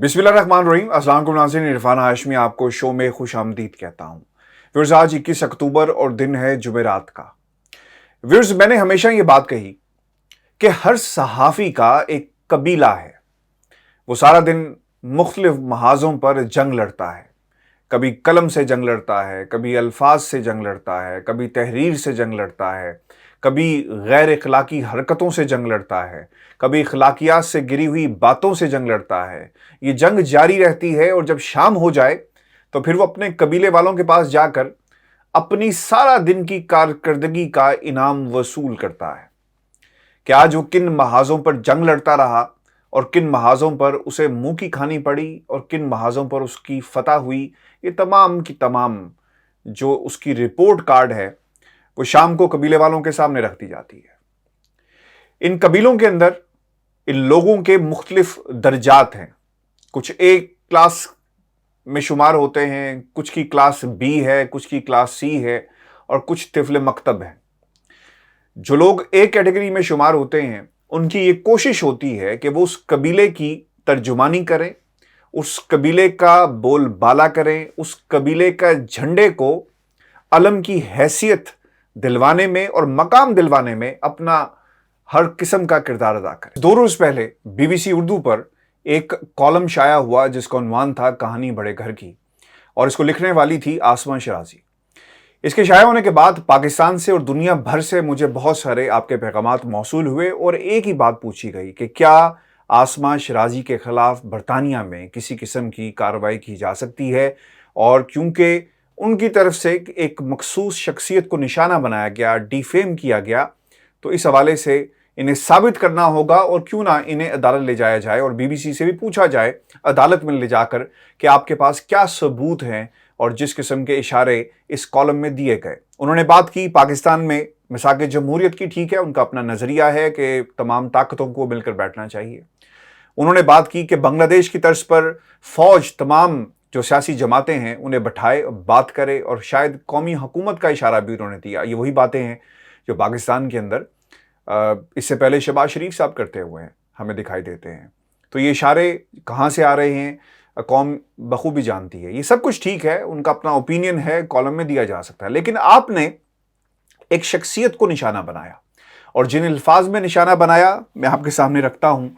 बिस्मिल्लाहिर्रहमानिर्रहीम। अस्सलाम वालेकुम नाज़रीन, इरफान हाशमी आपको शो में खुश आमदीद कहता हूँ। व्यूअर्स, आज 21 अक्टूबर और दिन है जुमेरात का। व्यूअर्स, मैंने हमेशा ये बात कही कि हर सहाफ़ी का एक कबीला है। वो सारा दिन मुख्तलिफ महाज़ों पर जंग लड़ता है। कभी कलम से जंग लड़ता है, कभी अल्फाज से जंग लड़ता है, कभी तहरीर से जंग लड़ता है, कभी गैर इखलाकी हरकतों से जंग लड़ता है, कभी इखलाकियात से गिरी हुई बातों से जंग लड़ता है। ये जंग जारी रहती है और जब शाम हो जाए तो फिर वो अपने कबीले वालों के पास जाकर अपनी सारा दिन की कारकर्दगी का इनाम वसूल करता है कि आज वो किन महाज़ों पर जंग लड़ता रहा और किन महाज़ों पर उसे मुंह की खानी पड़ी और किन महाज़ों पर उसकी फतह हुई। ये तमाम की तमाम जो उसकी रिपोर्ट कार्ड है वो शाम को कबीले वालों के सामने रख दी जाती है। इन कबीलों के अंदर इन लोगों के मुख्तलिफ दर्जात हैं। कुछ ए क्लास में शुमार होते हैं, कुछ की क्लास बी है, कुछ की क्लास सी है और कुछ तिफल मकतब है। जो लोग ए कैटेगरी में शुमार होते हैं उनकी ये कोशिश होती है कि वो उस कबीले की तर्जुमानी करें, उस कबीले का बोलबाला करें, उस कबीले का झंडे को अलम की हैसियत दिलवाने में और मकाम दिलवाने में अपना हर किस्म का किरदार अदा करें। 2 रोज पहले बीबीसी उर्दू पर एक कॉलम शाया हुआ जिसका उन्वान था कहानी बड़े घर की, और इसको लिखने वाली थी आसमा शिराजी। इसके शाया होने के बाद पाकिस्तान से और दुनिया भर से मुझे बहुत सारे आपके पैगामात मौसूल हुए और एक ही बात पूछी गई कि क्या आसमा शिराजी के खिलाफ बरतानिया में किसी किस्म की कार्रवाई की जा सकती है। और क्योंकि उनकी तरफ से एक मखसूस शख्सियत को निशाना बनाया गया, डिफेम किया गया, तो इस हवाले से इन्हें साबित करना होगा और क्यों ना इन्हें अदालत ले जाया जाए और बीबीसी से भी पूछा जाए अदालत में ले जाकर कि आपके पास क्या सबूत हैं और जिस किस्म के इशारे इस कॉलम में दिए गए। उन्होंने बात की पाकिस्तान में मिसाक जमहूरियत की। ठीक है, उनका अपना नज़रिया है कि तमाम ताकतों को मिलकर बैठना चाहिए। उन्होंने बात की कि बांग्लादेश की तर्ज पर फौज तमाम जो सियासी जमातें हैं उन्हें बैठाए, बात करे, और शायद कौमी हुकूमत का इशारा भी उन्होंने दिया। ये वही बातें हैं जो पाकिस्तान के अंदर इससे पहले शहबाज शरीफ साहब करते हुए हैं, हमें दिखाई देते हैं। तो ये इशारे कहाँ से आ रहे हैं कौम बखूबी जानती है। ये सब कुछ ठीक है, उनका अपना ओपिनियन है, कॉलम में दिया जा सकता है, लेकिन आपने एक शख्सियत को निशाना बनाया और जिन अल्फाज में निशाना बनाया मैं आपके सामने रखता हूं,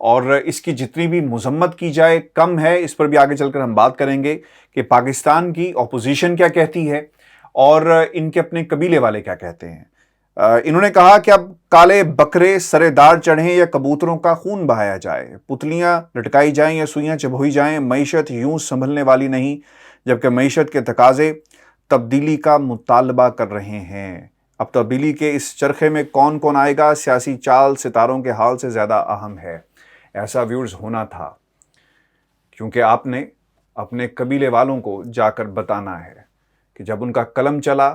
और इसकी जितनी भी मजम्मत की जाए कम है। इस पर भी आगे चलकर हम बात करेंगे कि पाकिस्तान की अपोजिशन क्या कहती है और इनके अपने कबीले वाले क्या कहते हैं। इन्होंने कहा कि अब काले बकरे सरेदार चढ़ें या कबूतरों का खून बहाया जाए, पुतलियां लटकाई जाएं या सुइयां चबोई जाएं, मईशत यूं संभलने वाली नहीं, जबकि मईशत के तकाजे तब्दीली का मुतालबा कर रहे हैं। अब तब्दीली के इस चरखे में कौन कौन आएगा, सियासी चाल सितारों के हाल से ज़्यादा अहम है। ऐसा व्यूज़ होना था क्योंकि आपने अपने कबीले वालों को जाकर बताना है कि जब उनका कलम चला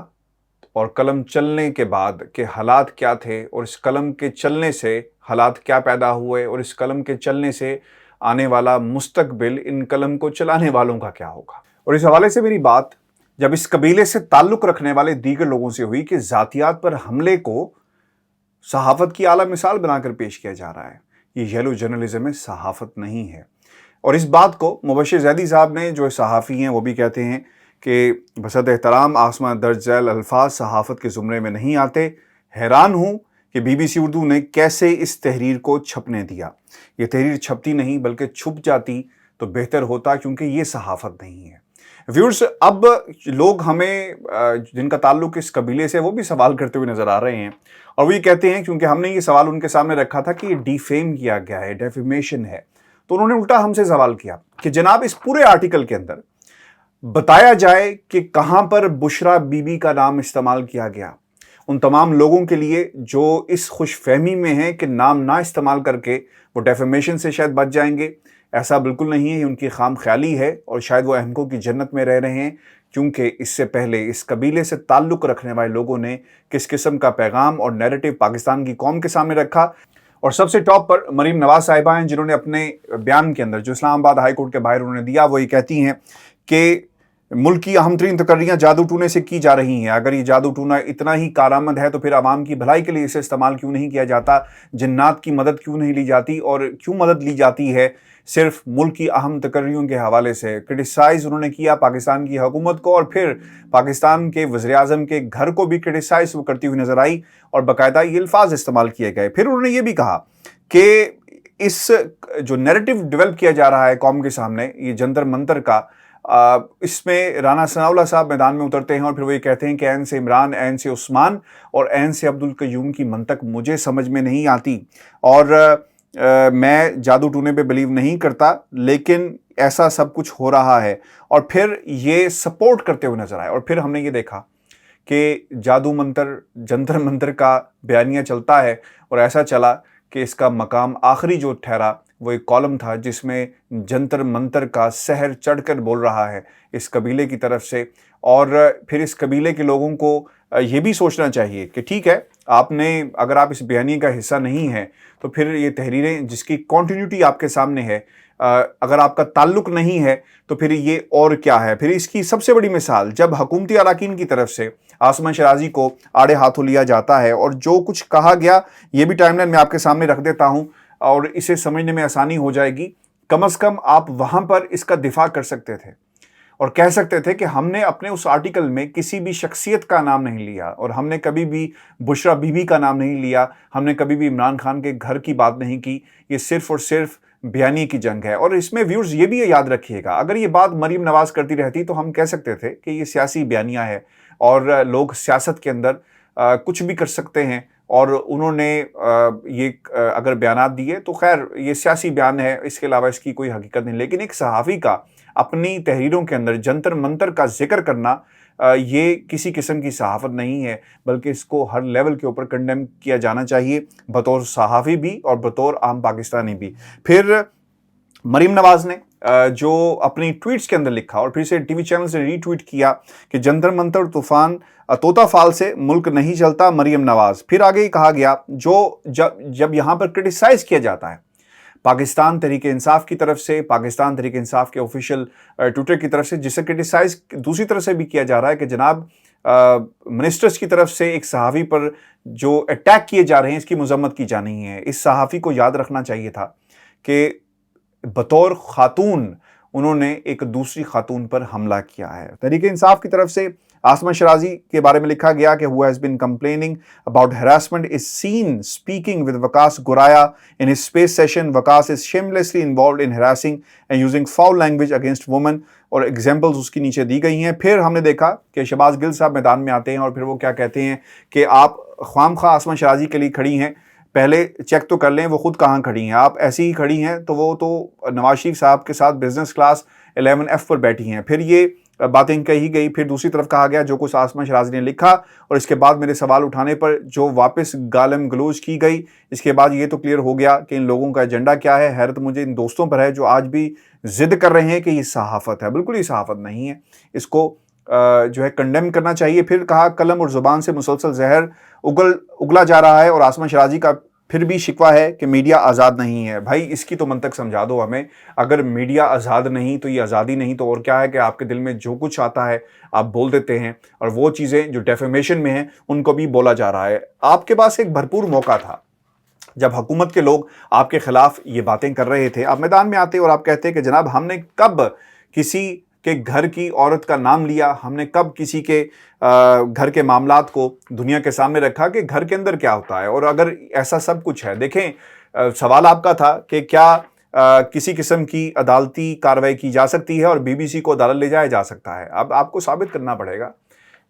और कलम चलने के बाद के हालात क्या थे और इस कलम के चलने से हालात क्या पैदा हुए और इस कलम के चलने से आने वाला मुस्तकबिल इन कलम को चलाने वालों का क्या होगा। और इस हवाले से मेरी बात जब इस कबीले से ताल्लुक़ रखने वाले दीगर लोगों से हुई कि ज़ातियात पर हमले को सहाफ़त की आला मिसाल बनाकर पेश किया जा रहा है। ये येलो जर्नलिज्म में सहाफ़त नहीं है। और इस बात को मुबश्शिर ज़ैदी साहब ने, जो सहाफ़ी हैं, वो भी कहते हैं कि बसत एहतराम आसमा दर्ज झैल अल्फाज सहाफ़त के ज़ुमरे में नहीं आते। हैरान हूँ कि बीबीसी उर्दू ने कैसे इस तहरीर को छपने दिया। ये तहरीर छपती नहीं बल्कि छुप जाती तो बेहतर होता, क्योंकि ये सहाफ़त नहीं है। व्यूअर्स, अब लोग हमें जिनका ताल्लुक़ इस कबीले से वो भी सवाल करते हुए नज़र आ रहे हैं और वो ये कहते हैं, क्योंकि हमने ये सवाल उनके सामने रखा था कि ये डिफेम किया गया है, डेफेमेशन है, तो उन्होंने उल्टा हमसे सवाल किया कि जनाब इस पूरे आर्टिकल के अंदर बताया जाए कि कहाँ पर बुशरा बीबी का नाम इस्तेमाल किया गया, उन तमाम लोगों के लिए जो इस खुशफहमी में हैं कि नाम ना इस्तेमाल करके वो डेफेमेशन से शायद बच जाएंगे। ऐसा बिल्कुल नहीं है, ये उनकी खाम ख्याली है और शायद वो अहमकों की जन्नत में रह रहे हैं, क्योंकि इससे पहले इस कबीले से ताल्लुक़ रखने वाले लोगों ने किस किस्म का पैगाम और नैरेटिव पाकिस्तान की कौम के सामने रखा। और सबसे टॉप पर मरीम नवाज साहिबा हैं, जिन्होंने अपने बयान के अंदर जो इस्लामाबाद हाई कोर्ट के बाहर उन्होंने दिया वो ये कहती हैं कि मुल्क की अहम तरीन तकर्रियाँ जादू टूने से की जा रही हैं। अगर ये जादू टूना इतना ही कारआमद है तो फिर आवाम की भलाई के लिए इसे इस्तेमाल क्यों नहीं किया जाता, जिन्नात की मदद क्यों नहीं ली जाती और क्यों मदद ली जाती है صرف ملک کی اہم تقرریوں کے حوالے سے کرٹیسائز انہوں نے کیا پاکستان کی حکومت کو، اور پھر پاکستان کے وزیر اعظم کے گھر کو بھی کرٹیسائز کرتی ہوئی نظر آئی اور باقاعدہ یہ الفاظ استعمال کیے گئے۔ پھر انہوں نے یہ بھی کہا کہ اس جو نیریٹو ڈیولپ کیا جا رہا ہے قوم کے سامنے، یہ جنتر منتر کا، اس میں رانا ثناء اللہ صاحب میدان میں اترتے ہیں اور پھر وہ یہ کہتے ہیں کہ عین سے عمران، عین سے عثمان اور عین سے عبدالقیوم کی منطق مجھے سمجھ میں نہیں آتی، اور میں جادو ٹونے پہ بلیو نہیں کرتا، لیکن ایسا سب کچھ ہو رہا ہے، اور پھر یہ سپورٹ کرتے ہوئے نظر آئے۔ اور پھر ہم نے یہ دیکھا کہ جادو منتر، جنتر منتر کا بیانیہ چلتا ہے، اور ایسا چلا کہ اس کا مقام آخری جو ٹھہرا وہ ایک کالم تھا جس میں جنتر منتر کا سحر چڑھ کر بول رہا ہے اس قبیلے کی طرف سے۔ اور پھر اس قبیلے کے لوگوں کو یہ بھی سوچنا چاہیے کہ ٹھیک ہے، اگر آپ اس بیانیے کا حصہ نہیں ہیں تو پھر یہ تحریریں جس کی کنٹینیوٹی آپ کے سامنے ہے، اگر آپ کا تعلق نہیں ہے تو پھر یہ اور کیا ہے۔ پھر اس کی سب سے بڑی مثال جب حکومتی اراکین کی طرف سے عاصمہ شرازی کو آڑے ہاتھوں لیا جاتا ہے، اور جو کچھ کہا گیا یہ بھی ٹائم لائن میں آپ کے سامنے رکھ دیتا ہوں اور اسے سمجھنے میں آسانی ہو جائے گی۔ کم از کم آپ وہاں پر اس کا دفاع کر سکتے تھے اور کہہ سکتے تھے کہ ہم نے اپنے اس آرٹیکل میں کسی بھی شخصیت کا نام نہیں لیا، اور ہم نے کبھی بھی بشرا بی بی کا نام نہیں لیا، ہم نے کبھی بھی عمران خان کے گھر کی بات نہیں کی، یہ صرف اور صرف بیانیے کی جنگ ہے۔ اور اس میں ویورز یہ بھی یاد رکھیے گا، اگر یہ بات مریم نواز کرتی رہتی تو ہم کہہ سکتے تھے کہ یہ سیاسی بیانیہ ہے اور لوگ سیاست کے اندر کچھ بھی کر سکتے ہیں، اور انہوں نے یہ اگر بیانات دیے تو خیر یہ سیاسی بیان ہے، اس کے علاوہ اس کی کوئی حقیقت نہیں۔ لیکن ایک صحافی کا اپنی تحریروں کے اندر جنتر منتر کا ذکر کرنا یہ کسی قسم کی صحافت نہیں ہے، بلکہ اس کو ہر لیول کے اوپر کنڈیم کیا جانا چاہیے، بطور صحافی بھی اور بطور عام پاکستانی بھی۔ پھر مریم نواز نے جو اپنی ٹویٹس کے اندر لکھا اور پھر سے ٹی وی چینل سے ری ٹویٹ کیا کہ جنتر منتر طوفان طوطا فال سے ملک نہیں چلتا، مریم نواز۔ پھر آگے ہی کہا گیا جب یہاں پر کرٹیسائز کیا جاتا ہے پاکستان تحریک انصاف کی طرف سے، پاکستان تحریک انصاف کے آفیشیل ٹویٹر کی طرف سے، جسے کرٹیسائز دوسری طرف سے بھی کیا جا رہا ہے کہ جناب منسٹرز کی طرف سے ایک صحافی پر جو اٹیک کیے جا رہے ہیں اس کی مذمت کی جانی ہے۔ اس صحافی کو یاد رکھنا چاہیے تھا کہ بطور خاتون انہوں نے ایک دوسری خاتون پر حملہ کیا ہے۔ تحریک انصاف کی طرف سے عاصمہ شرازی کے بارے میں لکھا گیا کہ who has been complaining about harassment is seen speaking with Waqas Goraya in his space session. Waqas is shamelessly involved in harassing and using foul language against women، اور ایگزامپلز اس کی نیچے دی گئی ہیں۔ پھر ہم نے دیکھا کہ شہباز گل صاحب میدان میں آتے ہیں اور پھر وہ کیا کہتے ہیں کہ آپ خواہ مخواہ عاصمہ شرازی کے لیے کھڑی ہیں، پہلے چیک تو کر لیں وہ خود کہاں کھڑی ہیں، آپ ایسی ہی کھڑی ہیں تو وہ تو نواز شریف صاحب کے ساتھ بزنس کلاس 11F پر بیٹھی ہیں۔ پھر یہ باتیں کہی گئی، پھر دوسری طرف کہا گیا جو کچھ عاصمہ شرازی نے لکھا اور اس کے بعد میرے سوال اٹھانے پر جو واپس گالم گلوچ کی گئی، اس کے بعد یہ تو کلیئر ہو گیا کہ ان لوگوں کا ایجنڈا کیا ہے۔ حیرت مجھے ان دوستوں پر ہے جو آج بھی ضد کر رہے ہیں کہ یہ صحافت ہے، بالکل یہ صحافت نہیں ہے، اس کو جو ہے کنڈیم کرنا چاہیے۔ پھر کہا قلم اور زبان سے مسلسل زہر اگلا جا رہا ہے، اور عاصمہ شرازی کا پھر بھی شکوہ ہے کہ میڈیا آزاد نہیں ہے۔ بھائی اس کی تو منطق سمجھا دو ہمیں، اگر میڈیا آزاد نہیں تو یہ آزادی نہیں تو اور کیا ہے کہ آپ کے دل میں جو کچھ آتا ہے آپ بول دیتے ہیں، اور وہ چیزیں جو ڈیفیمیشن میں ہیں ان کو بھی بولا جا رہا ہے۔ آپ کے پاس ایک بھرپور موقع تھا جب حکومت کے لوگ آپ کے خلاف یہ باتیں کر رہے تھے، آپ میدان میں آتے اور آپ کہتے کہ جناب ہم نے کب کسی کے گھر کی عورت کا نام لیا، ہم نے کب کسی کے گھر کے معاملات کو دنیا کے سامنے رکھا کہ گھر کے اندر کیا ہوتا ہے۔ اور اگر ایسا سب کچھ ہے، دیکھیں سوال آپ کا تھا کہ کیا کسی قسم کی عدالتی کارروائی کی جا سکتی ہے اور بی بی سی کو عدالت لے جایا جا سکتا ہے۔ اب آپ کو ثابت کرنا پڑے گا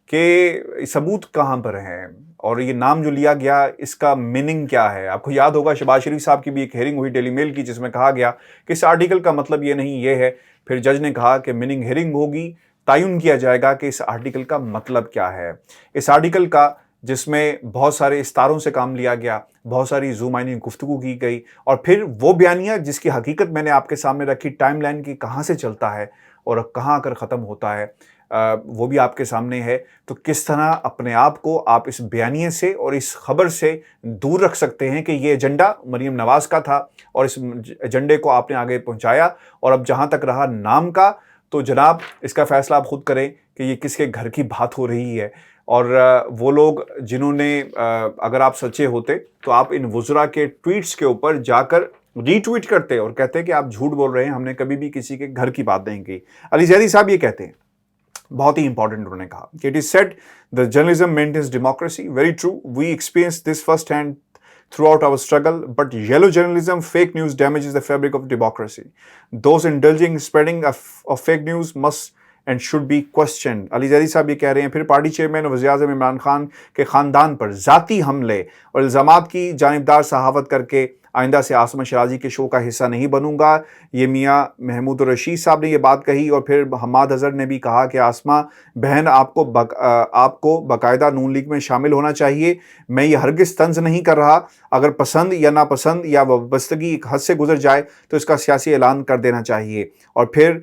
کہ ثبوت کہاں پر ہیں اور یہ نام جو لیا گیا اس کا میننگ کیا ہے۔ آپ کو یاد ہوگا شہباز شریف صاحب کی بھی ایک ہیئرنگ ہوئی ڈیلی میل کی جس میں کہا گیا کہ اس آرٹیکل کا مطلب یہ نہیں یہ ہے، پھر جج نے کہا کہ میننگ ہیئرنگ ہوگی، تعین کیا جائے گا کہ اس آرٹیکل کا مطلب کیا ہے۔ اس آرٹیکل کا جس میں بہت سارے استاروں سے کام لیا گیا، بہت ساری ذو معنی گفتگو کی گئی، اور پھر وہ بیانیہ جس کی حقیقت میں نے آپ کے سامنے رکھی، ٹائم لائن کی کہاں سے چلتا ہے اور کہاں آ کر ختم ہوتا ہے، وہ بھی آپ کے سامنے ہے۔ تو کس طرح اپنے آپ کو آپ اس بیانیے سے اور اس خبر سے دور رکھ سکتے ہیں کہ یہ ایجنڈا مریم نواز کا تھا اور اس ایجنڈے کو آپ نے آگے پہنچایا، اور اب جہاں تک رہا نام کا تو جناب اس کا فیصلہ آپ خود کریں کہ یہ کس کے گھر کی بات ہو رہی ہے۔ اور وہ لوگ جنہوں نے اگر آپ سچے ہوتے تو آپ ان وزراء کے ٹویٹس کے اوپر جا کر री ट्वीट करते और कहते कि आप झूठ बोल रहे हैं, हमने कभी भी किसी के घर की बात नहीं की। अली जैदी साहब ये कहते हैं, बहुत ही इंपॉर्टेंट उन्होंने कहा कि it is said the journalism maintains democracy, very true, we experience this first hand throughout our struggle, but yellow journalism, fake news damages the fabric of democracy. Those indulging in spreading of fake news must and should be questioned. Ali Zaidi साहब ये कह रहे हैं। फिर party chairman और वज़ीर-ए-आज़म इमरान खान के ख़ानदान पर ज़ाती हमले और इल्ज़ामात की जानिबदार सहावत करके आइंदा से आसमा शराजी के शो का हिस्सा नहीं बनूंगा, ये मियाँ महमूद रशीद साहब ने ये बात कही। और फिर हम्माद अज़हर ने भी कहा कि आसमा बहन आपको बाकायदा नून लीग में शामिल होना चाहिए। मैं ये हरगिज़ तंज नहीं कर रहा, अगर पसंद या नापसंद या वाबस्तगी एक हद से गुजर जाए तो इसका सियासी ऐलान कर देना चाहिए। और फिर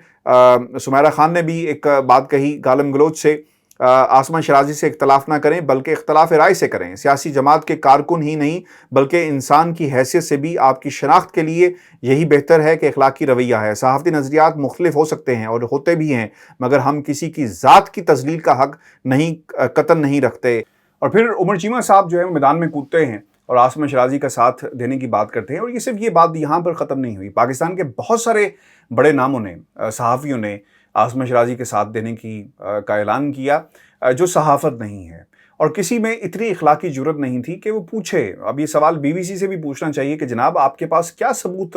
सुमैरा खान ने भी एक बात कही गालम गलोच से, आसमा शराजी से इख्तलाफ ना करें बल्कि इख्तलाफ राय से करें। सियासी जमात के कारकुन ही नहीं बल्कि इंसान की हैसियत से भी आपकी शनाख्त के लिए यही बेहतर है कि अखलाकी रवैया है। सहाफ़ती नज़रियात मुख्तलिफ हो सकते हैं और होते भी हैं, मगर हम किसी की ज़ात की तज़लील का हक नहीं कतन नहीं रखते। और फिर उमर चीमा साहब जो है मैदान में कूदते हैं और आसमा शराजी का साथ देने की बात करते हैं। और ये सिर्फ ये बात यहाँ पर ख़त्म नहीं हुई, पाकिस्तान के बहुत सारे बड़े नामों ने, सहाफ़ियों ने आसमा शराजी के साथ देने का ऐलान किया जो सहाफ़त नहीं है। और किसी में इतनी इखलाकी जुर्रत नहीं थी कि वो पूछे। अब ये सवाल बीबीसी से भी पूछना चाहिए कि जनाब आपके पास क्या सबूत,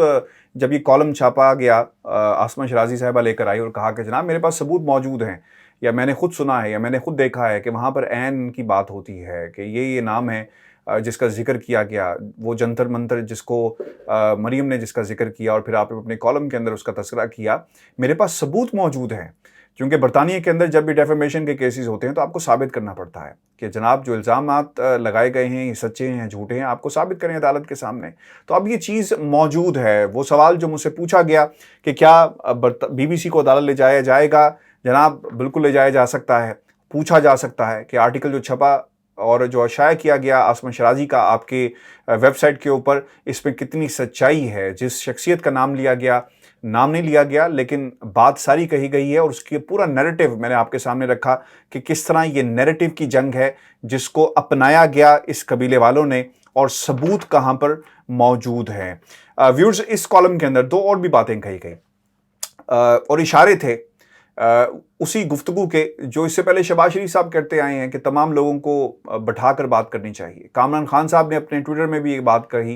जब ये कॉलम छापा गया आसमा शराजी साहबा लेकर आई और कहा कि जनाब मेरे पास सबूत मौजूद हैं, या मैंने खुद सुना है या मैंने खुद देखा है कि वहाँ पर ऐन की बात होती है कि ये नाम है जिसका जिक्र किया गया, वो जंतर मंतर जिसको मरियम ने जिसका जिक्र किया और फिर आपने अपने कॉलम के अंदर उसका तस्करा किया, मेरे पास सबूत मौजूद हैं। क्योंकि बरतानिया के अंदर जब भी डेफेमेशन के केसेस होते हैं तो आपको साबित करना पड़ता है कि जनाब जो इल्ज़ामात लगाए गए हैं ये सच्चे हैं झूठे हैं, आपको साबित करें अदालत के सामने। तो अब ये चीज़ मौजूद है। वो सवाल जो मुझसे पूछा गया कि क्या बीबीसी को अदालत ले जाया जाएगा, जनाब बिल्कुल ले जाया जा सकता है। पूछा जा सकता है कि आर्टिकल जो छपा और जो शाया किया गया आसमा शराजी का आपके वेबसाइट के ऊपर, इसमें कितनी सच्चाई है। जिस शख्सियत का नाम लिया गया, नाम नहीं लिया गया लेकिन बात सारी कही गई है और उसकी पूरा नैरेटिव मैंने आपके सामने रखा कि किस तरह ये नैरेटिव की जंग है जिसको अपनाया गया इस कबीले वालों ने और सबूत कहाँ पर मौजूद हैं। व्यूअर्स, इस कॉलम के अंदर दो और भी बातें कही गई और इशारे थे उसी गुफ्तगू के जो इससे पहले शहबाज शरीफ साहब कहते आए हैं कि तमाम लोगों को बैठाकर बात करनी चाहिए। कामरान खान साहब ने अपने ट्विटर में भी ये बात कही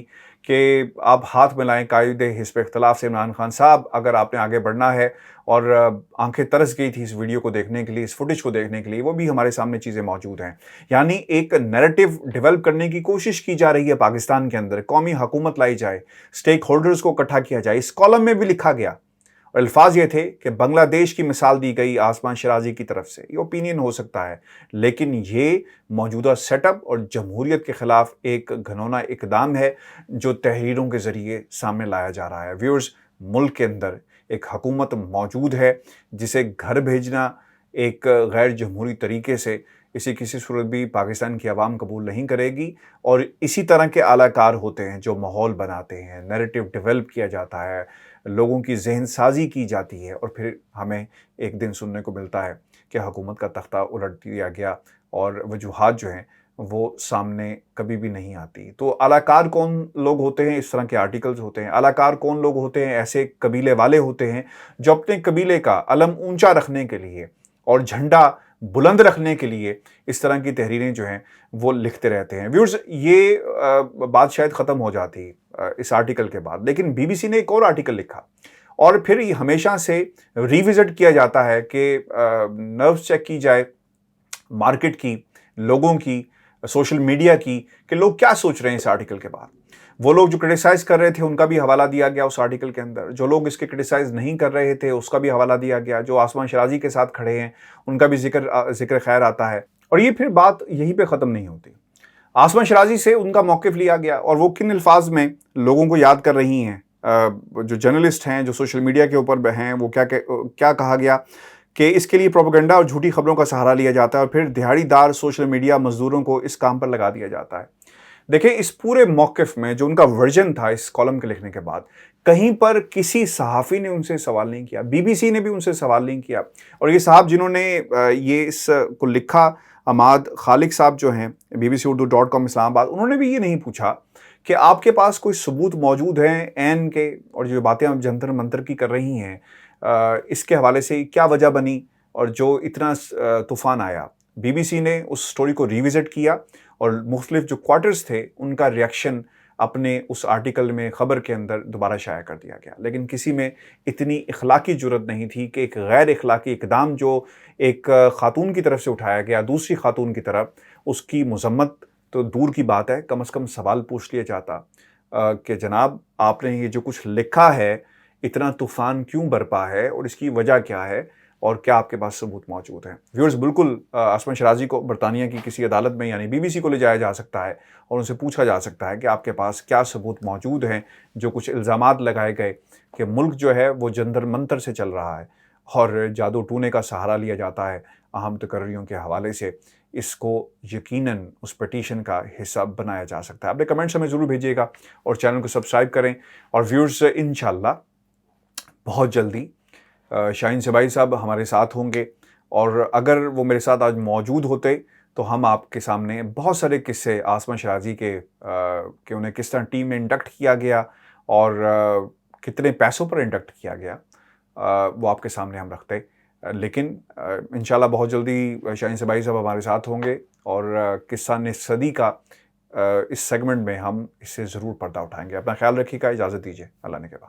कि आप हाथ मिलाएं कायदे हिस्ब इख्तलाफ से। इमरान खान साहब, अगर आपने आगे बढ़ना है, और आंखें तरस गई थी इस वीडियो को देखने के लिए, इस फुटेज को देखने के लिए, वो भी हमारे सामने चीज़ें मौजूद हैं। यानी एक नैरेटिव डेवलप करने की कोशिश की जा रही है पाकिस्तान के अंदर, कौमी हुकूमत लाई जाए, स्टेक होल्डर्स को इकट्ठा किया जाए। इस कॉलम में भी लिखा गया और अल्फाज ये थे कि बांग्लादेश की मिसाल दी गई आसमा शराजी की तरफ से। ये ओपिनियन हो सकता है लेकिन ये मौजूदा सेटअप और जमहूरियत के ख़िलाफ़ एक घनौना इकदाम है जो तहरीरों के ज़रिए सामने लाया जा रहा है। व्यूअर्स, मुल्क के अंदर एक हुकूमत मौजूद है जिसे घर भेजना एक गैर जमहूरी तरीके से इसे किसी सूरत भी पाकिस्तान की आवाम कबूल नहीं करेगी। और इसी तरह के आलाकार होते हैं जो माहौल बनाते हैं, नैरेटिव डेवलप किया जाता है, लोगों की जहन साजी की जाती है और फिर हमें एक दिन सुनने को मिलता है कि हुकूमत का तख्ता उलट दिया गया और वजूहात जो हैं वो सामने कभी भी नहीं आती। तो अलाकार कौन लोग होते हैं, इस तरह के आर्टिकल्स होते हैं। अलाकार कौन लोग होते हैं, ऐसे कबीले वाले होते हैं जो अपने कबीले का अलम ऊंचा रखने के लिए और झंडा बुलंद रखने के लिए इस तरह की तहरीरें जो हैं वो लिखते रहते हैं। व्यूअर्स, ये बात शायद ख़त्म हो जाती इस आर्टिकल के बाद, लेकिन बीबीसी ने एक और आर्टिकल लिखा और फिर ये हमेशा से रिविजिट किया जाता है कि नर्व्स चेक की जाए मार्केट की, लोगों की, सोशल मीडिया की, कि लोग क्या सोच रहे हैं इस आर्टिकल के बाद। वो लोग जो क्रिटिसाइज़ कर रहे थे उनका भी हवाला दिया गया उस आर्टिकल के अंदर, जो लोग इसके क्रिटिसाइज़ नहीं कर रहे थे उसका भी हवाला दिया गया, जो आसमा शराजी के साथ खड़े हैं उनका भी जिक्र खैर आता है। और ये फिर बात यहीं पे ख़त्म नहीं होती। आसमा शराजी से उनका मौक़िफ़ लिया गया और वो किन अल्फाज में लोगों को याद कर रही हैं, जो जर्नलिस्ट हैं, जो सोशल मीडिया के ऊपर हैं, वो क्या कहा गया कि इसके लिए प्रोपेगेंडा और झूठी खबरों का सहारा लिया जाता है और फिर दिहाड़ीदार सोशल मीडिया मजदूरों को इस काम पर लगा दिया जाता है। देखिए, इस पूरे मौक़िफ़ में जो उनका वर्जन था इस कॉलम के लिखने के बाद, कहीं पर किसी सहाफ़ी ने उनसे सवाल नहीं किया, बीबीसी ने भी उनसे सवाल नहीं किया। और ये साहब जिन्होंने ये इस को लिखा, अमाद खालिक साहब जो हैं, bbcurdu.com इस्लामाबाद, उन्होंने भी ये नहीं पूछा کہ آپ کے پاس کوئی ثبوت موجود ہیں عین کے، اور جو باتیں آپ جنتر منتر کی کر رہی ہیں اس کے حوالے سے کیا وجہ بنی اور جو اتنا طوفان آیا؟ بی بی سی نے اس سٹوری کو ریوزٹ کیا اور مختلف جو کوارٹرز تھے ان کا ریاکشن اپنے اس آرٹیکل میں، خبر کے اندر دوبارہ شائع کر دیا گیا، لیکن کسی میں اتنی اخلاقی جرت نہیں تھی کہ ایک غیر اخلاقی اقدام جو ایک خاتون کی طرف سے اٹھایا گیا دوسری خاتون کی طرف، اس کی مذمت تو دور کی بات ہے، کم از کم سوال پوچھ لیا جاتا کہ جناب آپ نے یہ جو کچھ لکھا ہے اتنا طوفان کیوں برپا ہے اور اس کی وجہ کیا ہے اور کیا آپ کے پاس ثبوت موجود ہیں؟ ویورز، بالکل آسمان شرازی کو برطانیہ کی کسی عدالت میں یعنی بی بی سی کو لے جایا جا سکتا ہے اور ان سے پوچھا جا سکتا ہے کہ آپ کے پاس کیا ثبوت موجود ہیں جو کچھ الزامات لگائے گئے کہ ملک جو ہے وہ جنتر منتر سے چل رہا ہے اور جادو ٹونے کا سہارا لیا جاتا ہے اہم تقرریوں کے حوالے سے، اس کو یقیناً اس پٹیشن کا حصہ بنایا جا سکتا ہے۔ اپنے کمنٹس ہمیں ضرور بھیجیے گا اور چینل کو سبسکرائب کریں، اور ویورز انشاءاللہ بہت جلدی شاہین سبائی صاحب ہمارے ساتھ ہوں گے، اور اگر وہ میرے ساتھ آج موجود ہوتے تو ہم آپ کے سامنے بہت سارے قصے آسمان شرازی کے کہ انہیں کس طرح ٹیم میں انڈکٹ کیا گیا اور کتنے پیسوں پر انڈکٹ کیا گیا وہ آپ کے سامنے ہم رکھتے، لیکن انشاءاللہ بہت جلدی شاہین سبائی صاحب ہمارے ساتھ ہوں گے اور قصہ نصف صدی کا اس سیگمنٹ میں ہم اس سے ضرور پردہ اٹھائیں گے۔ اپنا خیال رکھیے گا، اجازت دیجیے، اللہ نے کے بعد۔